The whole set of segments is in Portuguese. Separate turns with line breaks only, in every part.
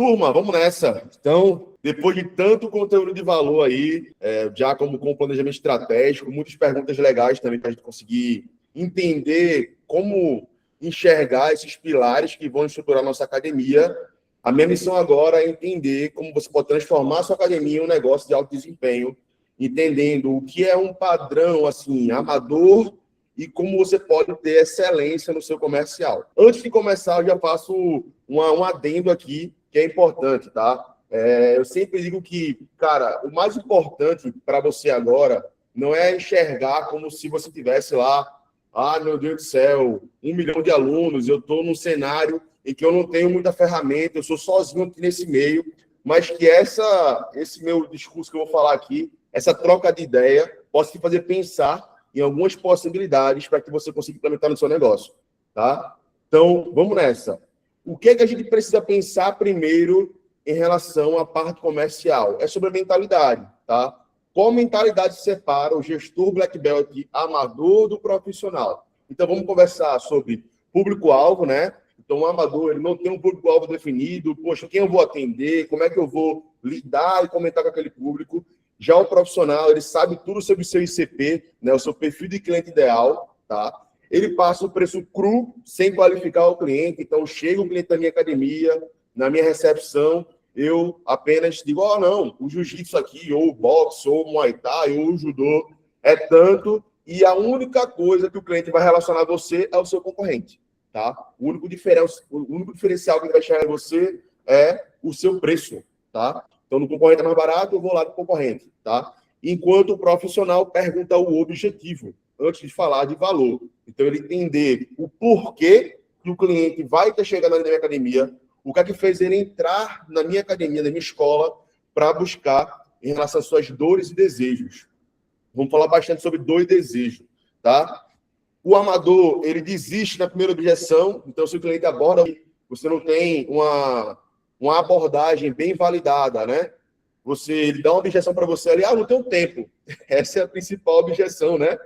Turma, vamos nessa. Então, depois de tanto conteúdo de valor aí, já como com planejamento estratégico, muitas perguntas legais também para a gente conseguir entender como enxergar esses pilares que vão estruturar a nossa academia. A minha missão agora é entender como você pode transformar a sua academia em um negócio de alto desempenho, entendendo o que é um padrão assim amador e como você pode ter excelência no seu comercial. Antes de começar, eu já faço um adendo aqui que é importante, tá? Eu sempre digo que, cara, o mais importante para você agora não é enxergar como se você tivesse lá, meu Deus do céu, 1 milhão de alunos, eu estou num cenário em que eu não tenho muita ferramenta, eu sou sozinho aqui nesse meio, mas que esse meu discurso que eu vou falar aqui, essa troca de ideia, possa te fazer pensar em algumas possibilidades para que você consiga implementar no seu negócio, tá? Então, vamos nessa. O que é que a gente precisa pensar primeiro em relação à parte comercial? É sobre a mentalidade, tá? Qual mentalidade separa o gestor Black Belt amador do profissional? Então, vamos conversar sobre público-alvo, né? Então, o amador, ele não tem um público-alvo definido. Poxa, quem eu vou atender? Como é que eu vou lidar e comentar com aquele público? Já o profissional, ele sabe tudo sobre o seu ICP, né? O seu perfil de cliente ideal, tá? Ele passa o preço cru, sem qualificar o cliente. Então, chega o cliente da minha academia, na minha recepção, eu apenas digo, não, o jiu-jitsu aqui, ou o boxe, ou o muay thai, ou o judô, é tanto, e a única coisa que o cliente vai relacionar a você é o seu concorrente, tá? O único diferencial que ele vai chegar em você é o seu preço, tá? Então, no concorrente é mais barato, eu vou lá do concorrente, tá? Enquanto o profissional pergunta o objetivo, antes de falar de valor. Então, ele entender o porquê que o cliente vai ter chegado na minha academia, o que é que fez ele entrar na minha academia, na minha escola, para buscar em relação às suas dores e desejos. Vamos falar bastante sobre dor e desejo, tá? O amador, ele desiste na primeira objeção, então se o cliente aborda, você não tem uma abordagem bem validada, né? Ele dá uma objeção para você ali, não tenho tempo. Essa é a principal objeção, né?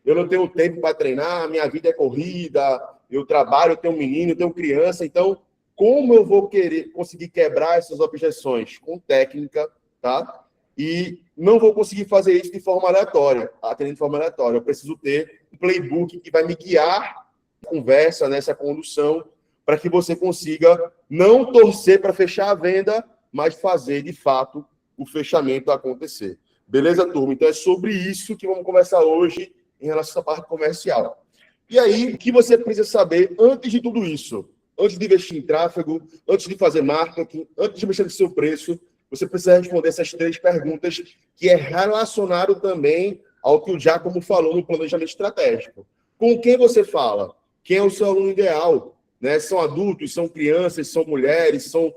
Eu não tenho tempo para treinar, minha vida é corrida, eu trabalho, eu tenho um menino, eu tenho criança, então como eu vou conseguir quebrar essas objeções? Com técnica, tá? E não vou conseguir fazer isso de forma aleatória, atendendo de forma aleatória. Eu preciso ter um playbook que vai me guiar na conversa, nessa condução, para que você consiga não torcer para fechar a venda, mas fazer, de fato, o fechamento acontecer. Beleza, turma? Então, é sobre isso que vamos conversar hoje em relação à parte comercial. E aí, o que você precisa saber antes de tudo isso? Antes de investir em tráfego, antes de fazer marketing, antes de mexer no seu preço, você precisa responder essas 3 perguntas, que é relacionado também ao que o Giacomo falou no planejamento estratégico. Com quem você fala? Quem é o seu aluno ideal? Né? São adultos, são crianças, são mulheres, são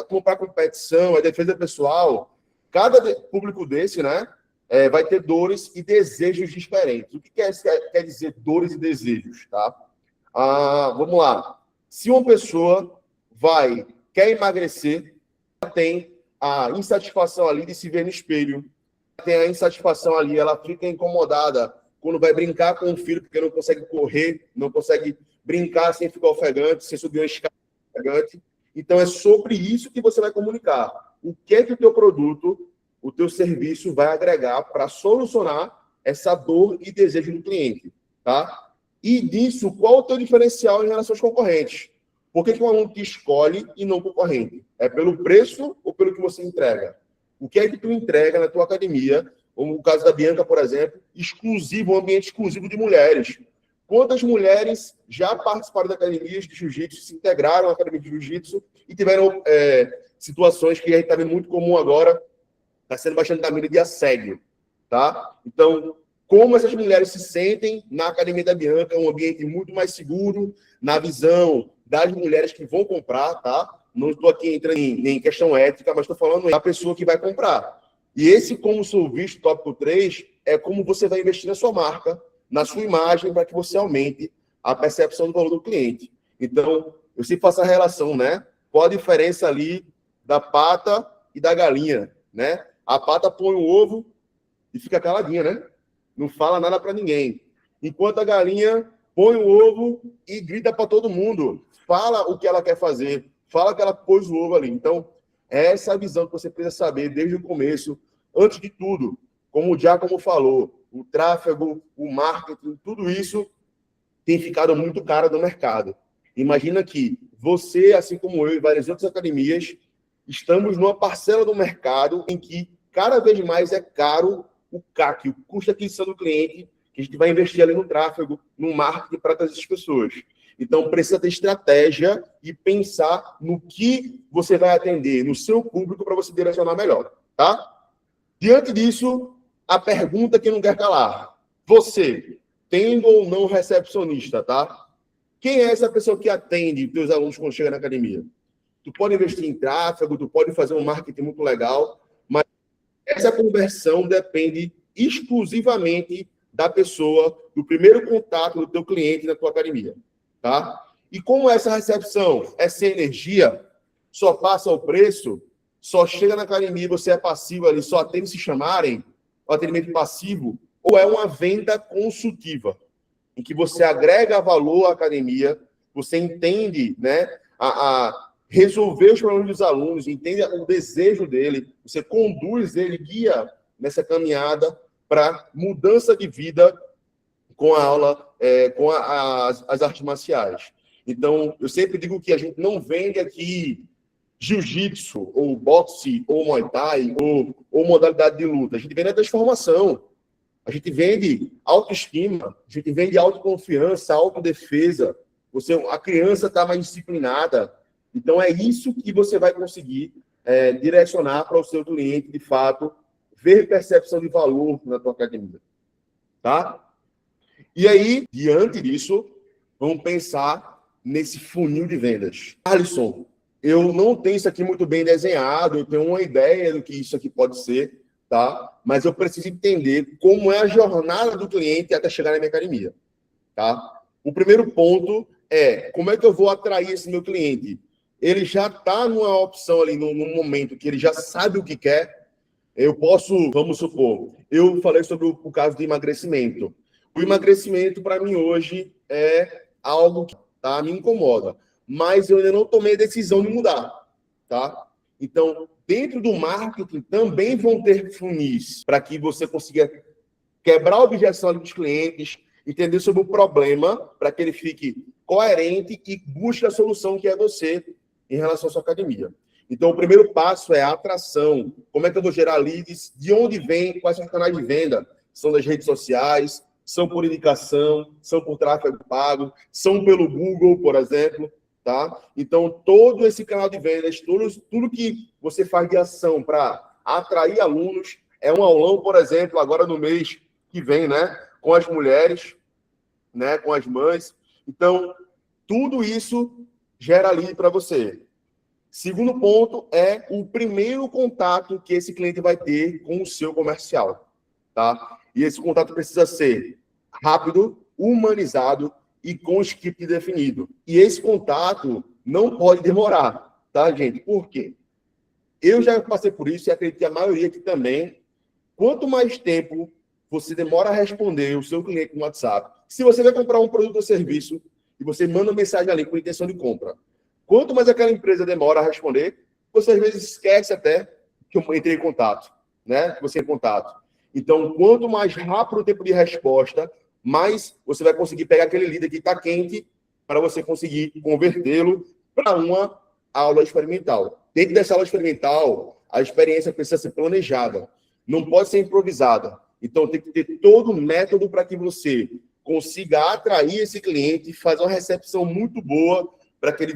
comprar competição, é defesa pessoal. Cada público desse, né, vai ter dores e desejos diferentes. O que quer dizer dores e desejos? Tá? Vamos lá. Se uma pessoa quer emagrecer, ela tem a insatisfação ali de se ver no espelho, tem a insatisfação ali, ela fica incomodada quando vai brincar com o filho, porque não consegue correr, não consegue brincar sem ficar ofegante, sem subir uma escada ofegante. Então, é sobre isso que você vai comunicar. O que é que o teu produto, o teu serviço vai agregar para solucionar essa dor e desejo do cliente, tá? E disso, qual o teu diferencial em relação aos concorrentes? Por que um aluno te escolhe e não concorrente? É pelo preço ou pelo que você entrega? O que é que tu entrega na tua academia? Como o caso da Bianca, por exemplo, exclusivo, um ambiente exclusivo de mulheres. Quantas mulheres já participaram da academia de jiu-jitsu, se integraram à academia de jiu-jitsu e tiveram situações que a gente está vendo muito comum agora, está sendo bastante da mídia de assédio, tá? Então, como essas mulheres se sentem na Academia da Bianca, um ambiente muito mais seguro, na visão das mulheres que vão comprar, tá? Não estou aqui entrando em questão ética, mas estou falando da pessoa que vai comprar. E esse, como sou visto, tópico 3, é como você vai investir na sua marca, na sua imagem, para que você aumente a percepção do valor do cliente. Então, eu sempre faço a relação, né? Qual a diferença ali da pata e da galinha, né? A pata põe o ovo e fica caladinha, né? Não fala nada para ninguém. Enquanto a galinha põe o ovo e grita para todo mundo. Fala o que ela quer fazer, fala que ela pôs o ovo ali. Então, é essa a visão que você precisa saber desde o começo. Antes de tudo, como o Giacomo falou, o tráfego, o marketing, tudo isso tem ficado muito caro no mercado. Imagina que você, assim como eu e várias outras academias, estamos numa parcela do mercado em que cada vez mais é caro o CAC, o custo de aquisição do cliente, que a gente vai investir ali no tráfego, no marketing para trazer essas pessoas. Então, precisa ter estratégia e pensar no que você vai atender no seu público para você direcionar melhor, tá? Diante disso, a pergunta que não quer calar. Você, tendo ou não recepcionista, tá? Quem é essa pessoa que atende os teus alunos quando chegam na academia? Tu pode investir em tráfego, tu pode fazer um marketing muito legal, mas essa conversão depende exclusivamente da pessoa, do primeiro contato do teu cliente na tua academia, tá? E como essa recepção é sem energia, só passa o preço, só chega na academia e você é passivo ali, só atende se chamarem, o atendimento passivo, ou é uma venda consultiva, em que você agrega valor à academia, você entende, né, a resolver os problemas dos alunos, entende o desejo dele, você conduz ele, guia nessa caminhada para mudança de vida com a aula, com as artes marciais. Então, eu sempre digo que a gente não vende aqui jiu-jitsu, ou boxe, ou muay thai, ou modalidade de luta. A gente vende a transformação. A gente vende autoestima, a gente vende autoconfiança, autodefesa. A criança está mais disciplinada. Então, é isso que você vai conseguir direcionar para o seu cliente, de fato, ver percepção de valor na tua academia. Tá? E aí, diante disso, vamos pensar nesse funil de vendas. Alisson, eu não tenho isso aqui muito bem desenhado, eu tenho uma ideia do que isso aqui pode ser, tá? Mas eu preciso entender como é a jornada do cliente até chegar na minha academia, tá? O primeiro ponto é como é que eu vou atrair esse meu cliente? Ele já está numa opção ali, num momento que ele já sabe o que quer. Eu posso, vamos supor, eu falei sobre o caso de emagrecimento. O emagrecimento, para mim, hoje, é algo que me incomoda. Mas eu ainda não tomei a decisão de mudar, tá? Então, dentro do marketing, também vão ter funis para que você consiga quebrar a objeção dos clientes, entender sobre o problema, para que ele fique coerente e busque a solução que é você em relação à sua academia. Então, o primeiro passo é a atração. Como é que eu vou gerar leads? De onde vem? Quais são os canais de venda? São das redes sociais? São por indicação? São por tráfego pago? São pelo Google, por exemplo? Tá? Então, todo esse canal de vendas, tudo que você faz de ação para atrair alunos, é um aulão, por exemplo, agora no mês que vem, né? Com as mulheres, né? Com as mães. Então, tudo isso gera lead para você. Segundo ponto é o primeiro contato que esse cliente vai ter com o seu comercial, tá? E esse contato precisa ser rápido, humanizado e com script definido. E esse contato não pode demorar, tá, gente? Por quê? Eu já passei por isso e acredito que a maioria aqui também. Quanto mais tempo você demora a responder o seu cliente no WhatsApp, se você vai comprar um produto ou serviço e você manda uma mensagem ali com intenção de compra, quanto mais aquela empresa demora a responder, você às vezes esquece até que eu entrei em contato, né? Que você é em contato. Então, quanto mais rápido o tempo de resposta, mais você vai conseguir pegar aquele líder que está quente para você conseguir convertê-lo para uma aula experimental. Dentro dessa aula experimental, a experiência precisa ser planejada, não pode ser improvisada. Então, tem que ter todo o método para que você consiga atrair esse cliente, fazer uma recepção muito boa, para que ele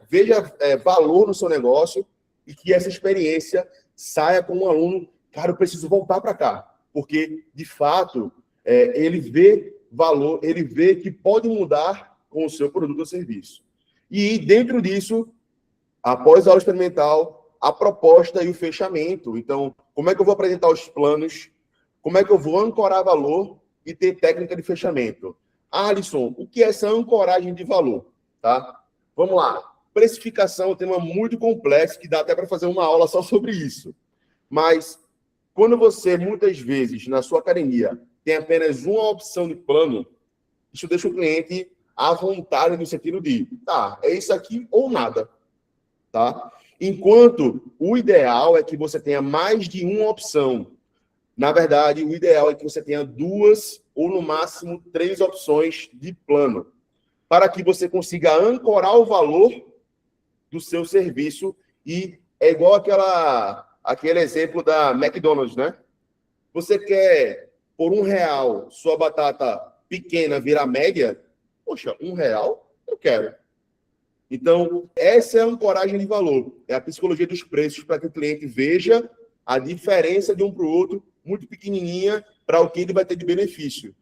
veja valor no seu negócio e que essa experiência saia com um aluno, cara, eu preciso voltar para cá, porque, de fato, ele vê valor, ele vê que pode mudar com o seu produto ou serviço. E, dentro disso, após a aula experimental, a proposta e o fechamento. Então, como é que eu vou apresentar os planos? Como é que eu vou ancorar valor e ter técnica de fechamento? Alisson, o que é essa ancoragem de valor? Tá? Vamos lá. Precificação é um tema muito complexo que dá até para fazer uma aula só sobre isso. Mas, quando você, muitas vezes, na sua academia, tem apenas uma opção de plano, isso deixa o cliente à vontade no sentido de, tá, é isso aqui ou nada. tá? Enquanto o ideal é que você tenha mais de uma opção. Na verdade, o ideal é que você tenha 2 ou, no máximo, 3 opções de plano, para que você consiga ancorar o valor do seu serviço. E é igual aquele exemplo da McDonald's, né? Você quer, por R$ 1, sua batata pequena virar média? Poxa, R$ 1? Eu quero. Então, essa é a ancoragem de valor. É a psicologia dos preços para que o cliente veja a diferença de um para o outro, muito pequenininha, para o que ele vai ter de benefício.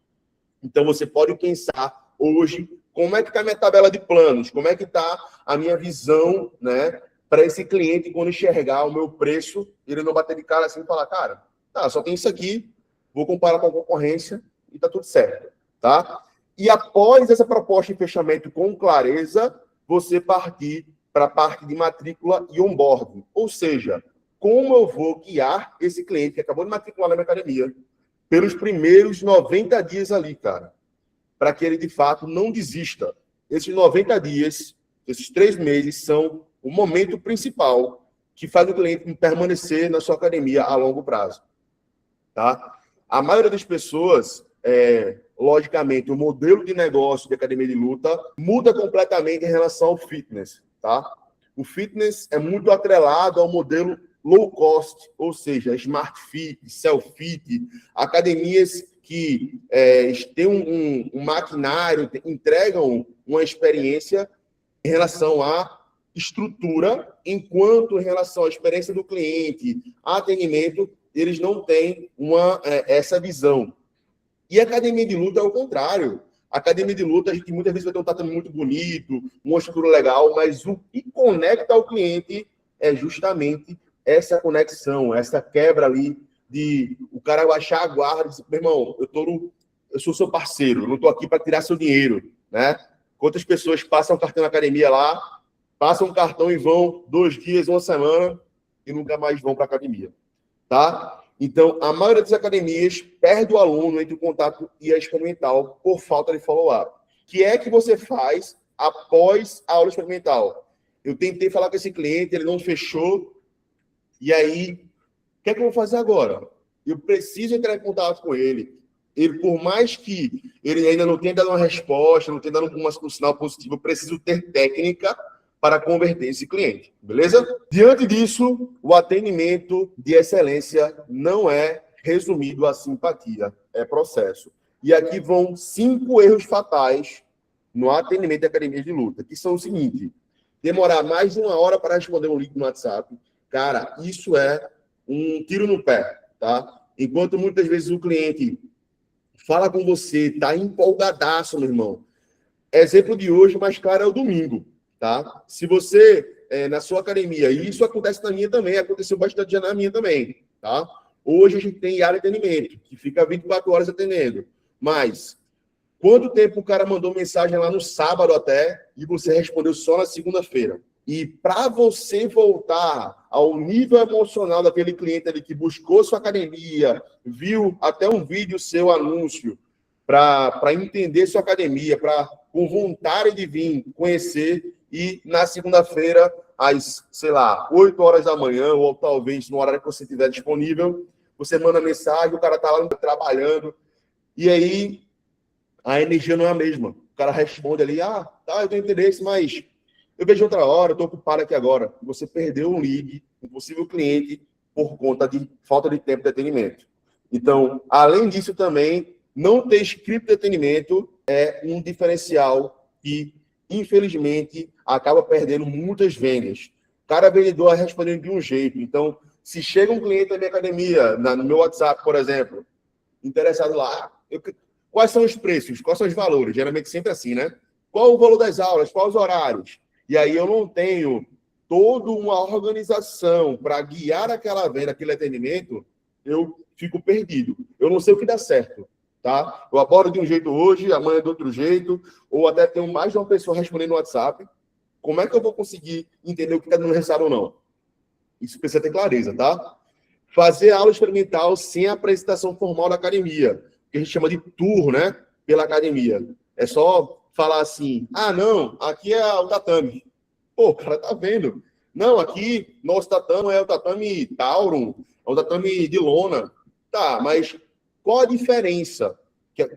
Então, você pode pensar hoje como é que está a minha tabela de planos, como é que está a minha visão, né, para esse cliente quando enxergar o meu preço, ele não bater de cara assim e falar, cara, tá, só tem isso aqui, vou comparar com a concorrência e tá tudo certo, tá? E após essa proposta de fechamento com clareza, você partir para a parte de matrícula e onboarding. Ou seja, como eu vou guiar esse cliente que acabou de matricular na minha academia pelos primeiros 90 dias ali, cara, para que ele, de fato, não desista. Esses 90 dias, esses 3 meses, são o momento principal que faz o cliente permanecer na sua academia a longo prazo. Tá? A maioria das pessoas, logicamente, o modelo de negócio de academia de luta muda completamente em relação ao fitness. Tá? O fitness é muito atrelado ao modelo low cost, ou seja, smart fit, self fit, academias que têm um maquinário, entregam uma experiência em relação à estrutura, enquanto em relação à experiência do cliente, atendimento, eles não têm essa visão. E a academia de luta é o contrário. A academia de luta, a gente muitas vezes vai ter um tatame muito bonito, uma estrutura legal, mas o que conecta ao cliente é justamente essa conexão, essa quebra ali de o cara baixar a guarda e dizer, meu irmão, eu sou seu parceiro, eu não estou aqui para tirar seu dinheiro, né? Quantas pessoas passam cartão na academia lá, passam um cartão e vão 2 dias, 1 semana e nunca mais vão para a academia, tá? Então, a maioria das academias perde o aluno entre o contato e a experimental por falta de follow-up. O que é que você faz após a aula experimental? Eu tentei falar com esse cliente, ele não fechou, e aí, o que é que eu vou fazer agora? Eu preciso entrar em contato com ele. Ele, por mais que ele ainda não tenha dado uma resposta, não tenha dado um sinal positivo, eu preciso ter técnica para converter esse cliente, beleza? Diante disso, o atendimento de excelência não é resumido a simpatia, é processo. E aqui vão 5 erros fatais no atendimento de academias de luta, que são o seguinte: demorar mais de 1 hora para responder um link no WhatsApp. Cara, isso é um tiro no pé, tá? Enquanto muitas vezes o cliente fala com você, tá empolgadaço, meu irmão. Exemplo de hoje, mas claro, é o domingo, tá? Se você, na sua academia, e isso acontece na minha também, aconteceu bastante na minha também, tá? Hoje a gente tem área de atendimento, que fica 24 horas atendendo. Mas, quanto tempo o cara mandou mensagem lá no sábado até, e você respondeu só na segunda-feira? E para você voltar ao nível emocional daquele cliente ali que buscou sua academia, viu até um vídeo seu anúncio, para entender sua academia, com vontade de vir conhecer, e na segunda-feira, às, 8 horas da manhã, ou talvez no horário que você tiver disponível, você manda mensagem, o cara está lá trabalhando, e aí a energia não é a mesma. O cara responde ali, tá, eu tenho interesse, mas eu vejo outra hora, eu estou ocupado aqui agora. Você perdeu um lead, um possível cliente, por conta de falta de tempo de atendimento. Então, além disso também, não ter script de atendimento é um diferencial que, infelizmente, acaba perdendo muitas vendas. Cada vendedor é respondendo de um jeito. Então, se chega um cliente da minha academia, no meu WhatsApp, por exemplo, interessado lá, quais são os preços, quais são os valores? Geralmente sempre assim, né? Qual o valor das aulas, quais os horários? E aí eu não tenho toda uma organização para guiar aquela venda, aquele atendimento, eu fico perdido. Eu não sei o que dá certo, tá? Eu abordo de um jeito hoje, amanhã de outro jeito, ou até tenho mais de uma pessoa respondendo no WhatsApp. Como é que eu vou conseguir entender o que está dando resultado ou não? Isso precisa ter clareza, tá? Fazer aula experimental sem a apresentação formal da academia, que a gente chama de tour, né? Pela academia. É só falar assim, não, aqui é o tatame. Pô, o cara tá vendo. Não, aqui, nosso tatame é o tatame Tauron, é o tatame de lona. Tá, mas qual a diferença?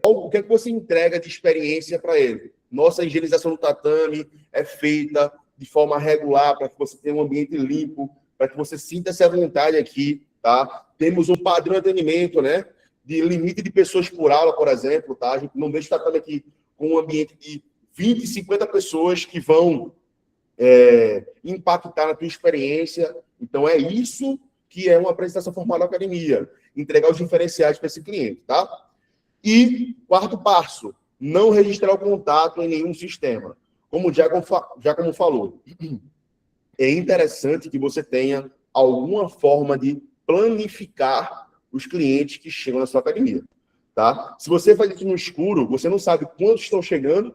O que é que você entrega de experiência para ele? Nossa higienização do tatame é feita de forma regular para que você tenha um ambiente limpo, para que você sinta-se à vontade aqui, tá? Temos um padrão de atendimento, né? De limite de pessoas por aula, por exemplo, tá? A gente não deixa o tatame aqui com um ambiente de 20, 50 pessoas que vão impactar na tua experiência. Então, é isso que é uma apresentação formal da academia. Entregar os diferenciais para esse cliente, tá? E, quarto passo, não registrar o contato em nenhum sistema. Como o Giacomo falou, é interessante que você tenha alguma forma de planificar os clientes que chegam na sua academia, tá? Se você faz isso no escuro, você não sabe quantos estão chegando,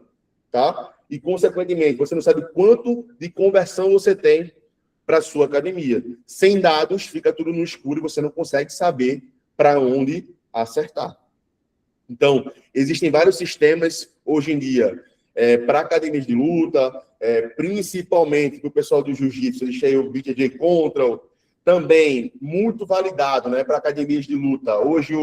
tá? E, consequentemente, você não sabe quanto de conversão você tem para a sua academia. Sem dados, fica tudo no escuro e você não consegue saber para onde acertar. Então, existem vários sistemas hoje em dia para academias de luta, principalmente para o pessoal do jiu-jitsu, existe o BJJ Control, também muito validado, né, para academias de luta. Hoje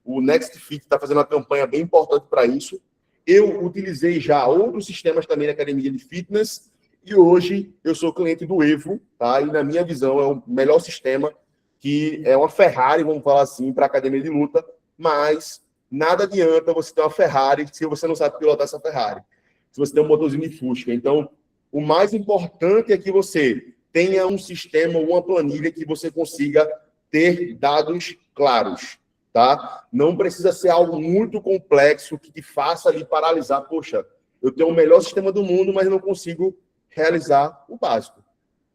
o Next Fit está fazendo uma campanha bem importante para isso. Eu utilizei já outros sistemas também na academia de fitness e hoje eu sou cliente do Evo, tá? E na minha visão é o melhor sistema, que é uma Ferrari, vamos falar assim, para academia de luta, mas nada adianta você ter uma Ferrari se você não sabe pilotar essa Ferrari, se você tem um motorzinho de Fusca. Então, o mais importante é que você tenha um sistema, uma planilha que você consiga ter dados claros, tá? Não precisa ser algo muito complexo que te faça ali paralisar. Poxa, eu tenho o melhor sistema do mundo, mas não consigo realizar o básico.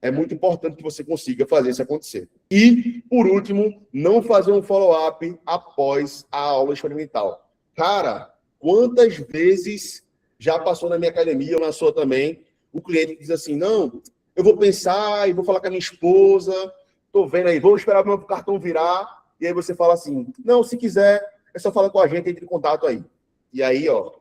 É muito importante que você consiga fazer isso acontecer. E, por último, não fazer um follow-up após a aula experimental. Cara, quantas vezes já passou na minha academia, ou na sua também, o cliente diz assim, não, eu vou pensar e vou falar com a minha esposa, tô vendo aí, vou esperar o meu cartão virar. E aí você fala assim, não, se quiser, é só falar com a gente, entre em contato aí. E aí, ó,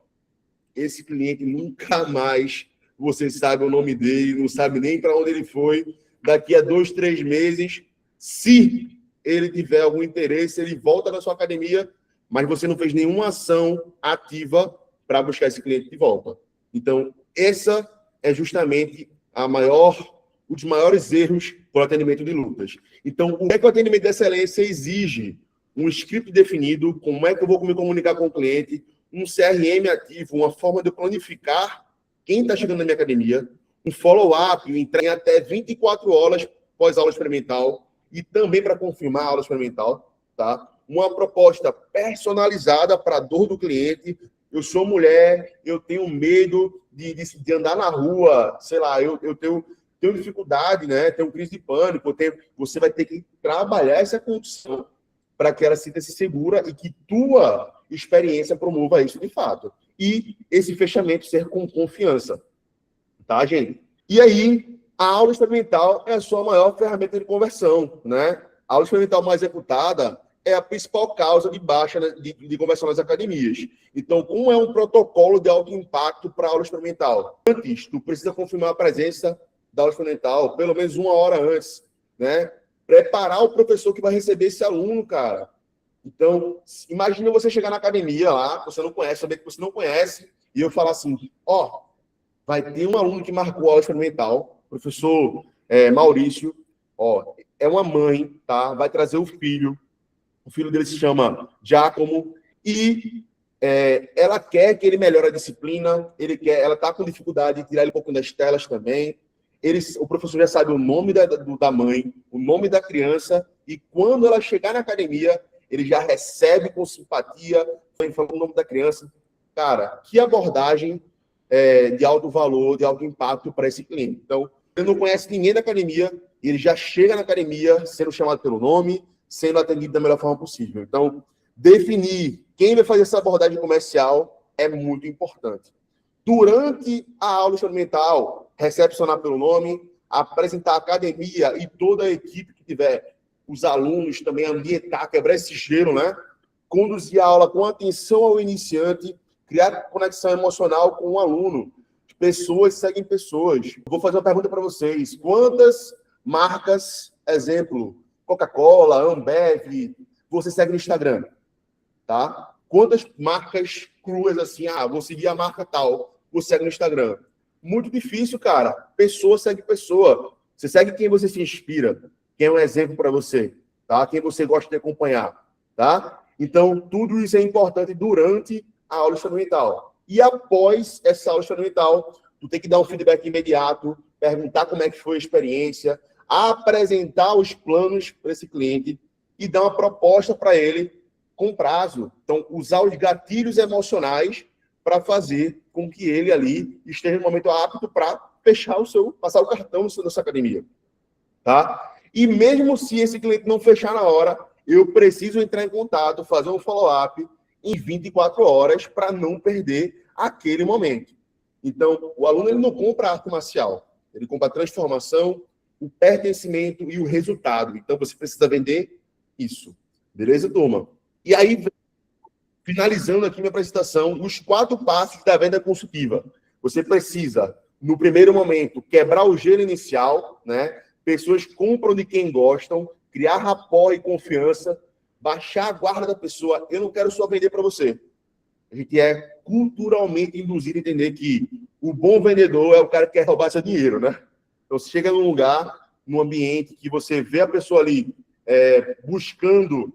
esse cliente nunca mais você sabe o nome dele, não sabe nem para onde ele foi. Daqui a 2, 3 meses, se ele tiver algum interesse, ele volta na sua academia, mas você não fez nenhuma ação ativa para buscar esse cliente de volta. Então, essa é justamente um dos maiores erros para o atendimento de lutas. Então, o que é que o atendimento de excelência exige? Um script definido, como é que eu vou me comunicar com o cliente, um CRM ativo, uma forma de eu planificar quem está chegando na minha academia, um follow-up, entrega em até 24 horas pós-aula experimental e também para confirmar a aula experimental, tá? Uma proposta personalizada para a dor do cliente. Eu sou mulher, eu tenho medo de andar na rua, sei lá, eu tenho dificuldade, né? Tenho crise de pânico, você vai ter que trabalhar essa condição para que ela sinta-se segura e que tua experiência promova isso de fato. E esse fechamento ser com confiança. Tá, gente? E aí, a aula experimental é a sua maior ferramenta de conversão, né? A aula experimental mal executada é a principal causa de baixa de conversão nas academias. Então, como é um protocolo de alto impacto para a aula experimental? Antes, tu precisa confirmar a presença da aula experimental, pelo menos 1 hora antes, né? Preparar o professor que vai receber esse aluno, cara. Então, imagina você chegar na academia lá, você não conhece, saber que você não conhece, e eu falar assim, ó, vai ter um aluno que marcou a aula experimental, professor Maurício, ó, é uma mãe, tá? Vai trazer o filho dele se chama Giacomo, e ela quer que ele melhore a disciplina, ela está com dificuldade de tirar ele um pouco das telas também. O professor já sabe o nome da mãe, o nome da criança, e quando ela chegar na academia, ele já recebe com simpatia, falando o nome da criança. Cara, que abordagem de alto valor, de alto impacto para esse cliente. Então, ele não conhece ninguém da academia, e ele já chega na academia sendo chamado pelo nome, sendo atendido da melhor forma possível. Então, definir quem vai fazer essa abordagem comercial é muito importante. Durante a aula experimental, recepcionar pelo nome, apresentar a academia e toda a equipe que tiver, os alunos também, ambientar, quebrar esse gelo, né? Conduzir a aula com atenção ao iniciante, criar conexão emocional com o aluno. Pessoas seguem pessoas. Eu vou fazer uma pergunta para vocês. Quantas marcas, exemplo, Coca-Cola, Ambev, você segue no Instagram, tá? Quantas marcas cruas assim, vou seguir a marca tal, você segue no Instagram. Muito difícil, cara. Pessoa segue pessoa. Você segue quem você se inspira, quem é um exemplo para você, tá? Quem você gosta de acompanhar, tá? Então, tudo isso é importante durante a aula experimental. E após essa aula experimental, tu tem que dar um feedback imediato, perguntar como é que foi a experiência, apresentar os planos para esse cliente e dar uma proposta para ele com prazo. Então, usar os gatilhos emocionais para fazer com que ele ali esteja no momento apto para passar o cartão na sua academia, tá? E mesmo se esse cliente não fechar na hora, eu preciso entrar em contato, fazer um follow-up em 24 horas para não perder aquele momento. Então, o aluno ele não compra arte marcial, ele compra a transformação, o pertencimento e o resultado. Então, você precisa vender isso. Beleza, turma? E aí, finalizando aqui minha apresentação, os 4 passos da venda consultiva. Você precisa, no primeiro momento, quebrar o gelo inicial, né? Pessoas compram de quem gostam, criar rapport e confiança, baixar a guarda da pessoa. Eu não quero só vender para você. A gente é culturalmente induzido a entender que o bom vendedor é o cara que quer roubar seu dinheiro, né? Então, você chega num lugar, num ambiente que você vê a pessoa ali buscando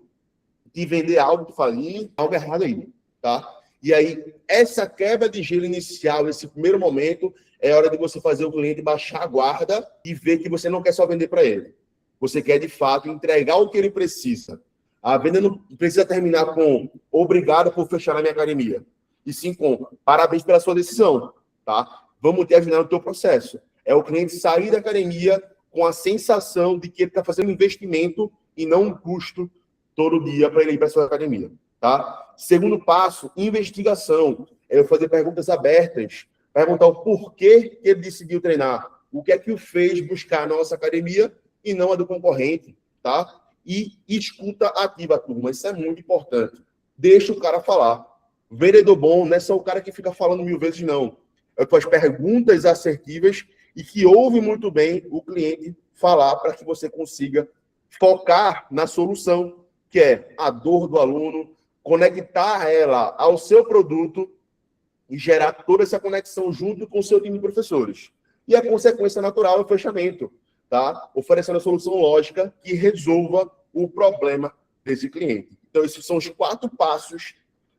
de vender algo que falia, algo errado aí, tá? E aí, essa quebra de gelo inicial, esse primeiro momento, é hora de você fazer o cliente baixar a guarda e ver que você não quer só vender para ele. Você quer, de fato, entregar o que ele precisa. A venda não precisa terminar com obrigado por fechar na minha academia. E sim com parabéns pela sua decisão, tá? Vamos te ajudar no teu processo. É o cliente sair da academia com a sensação de que ele está fazendo um investimento e não um custo todo dia para ele ir para a sua academia, tá? Segundo passo, investigação. É eu fazer perguntas abertas, perguntar o porquê ele decidiu treinar, o que é que o fez buscar a nossa academia e não a do concorrente, tá? E escuta ativa, turma. Isso é muito importante. Deixa o cara falar. Vendedor bom não é só o cara que fica falando 1000 vezes, não. É com as perguntas assertivas e que ouve muito bem o cliente falar para que você consiga focar na solução, que é a dor do aluno, conectar ela ao seu produto e gerar toda essa conexão junto com o seu time de professores. E a consequência natural é o fechamento, tá? Oferecendo a solução lógica que resolva o problema desse cliente. Então, esses são os 4 passos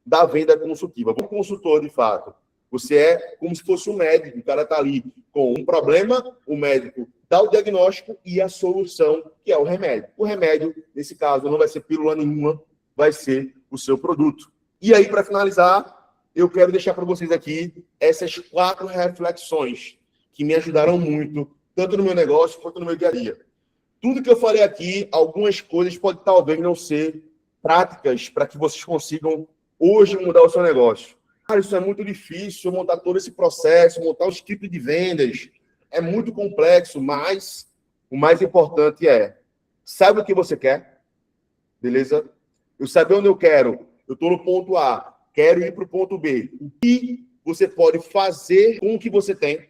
da venda consultiva. Como consultor, de fato, você é como se fosse um médico. O cara está ali com um problema, o médico dá o diagnóstico e a solução, que é o remédio. O remédio, nesse caso, não vai ser pílula nenhuma, vai ser o seu produto. E aí, para finalizar, eu quero deixar para vocês aqui essas 4 reflexões que me ajudaram muito, tanto no meu negócio quanto no meu dia a dia. Tudo que eu falei aqui, algumas coisas podem talvez não ser práticas para que vocês consigam hoje mudar o seu negócio. Cara, isso é muito difícil, montar todo esse processo, montar o script de vendas. É muito complexo, mas o mais importante é, sabe o que você quer? Beleza? Eu saber onde eu quero. Eu estou no ponto A, quero ir para o ponto B. O que você pode fazer com o que você tem?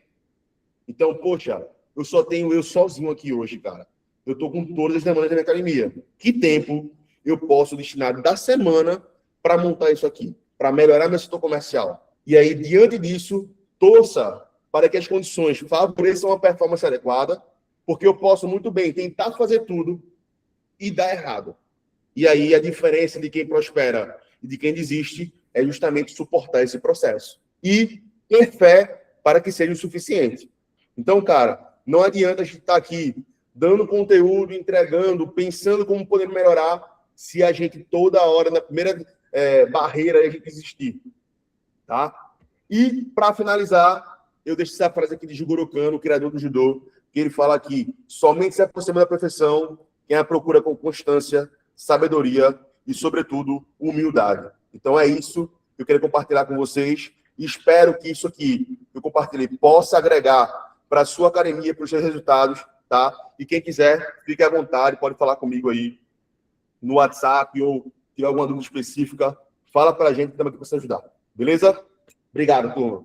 Então, poxa, eu só tenho eu sozinho aqui hoje, cara. Eu estou com todas as demandas da minha academia. Que tempo eu posso destinar da semana para montar isso aqui? Para melhorar meu setor comercial? E aí, diante disso, torça para que as condições favoreçam a performance adequada, porque eu posso muito bem tentar fazer tudo e dar errado. E aí, a diferença de quem prospera e de quem desiste é justamente suportar esse processo. E ter fé para que seja o suficiente. Então, cara, não adianta a gente estar aqui dando conteúdo, entregando, pensando como poder melhorar, se a gente toda hora, na primeira barreira, a gente desistir. Tá? E, para finalizar, eu deixo essa frase aqui de Jigoro Kano, o criador do judô, que ele fala aqui: somente se aproxima da perfeição quem a procura com constância, sabedoria e, sobretudo, humildade. Então, é isso que eu queria compartilhar com vocês. E espero que isso aqui que eu compartilhei possa agregar para a sua academia, para os seus resultados, tá? E quem quiser, fique à vontade, pode falar comigo aí no WhatsApp ou tiver alguma dúvida específica, fala para a gente também que precisa ajudar. Beleza? Obrigado, turma.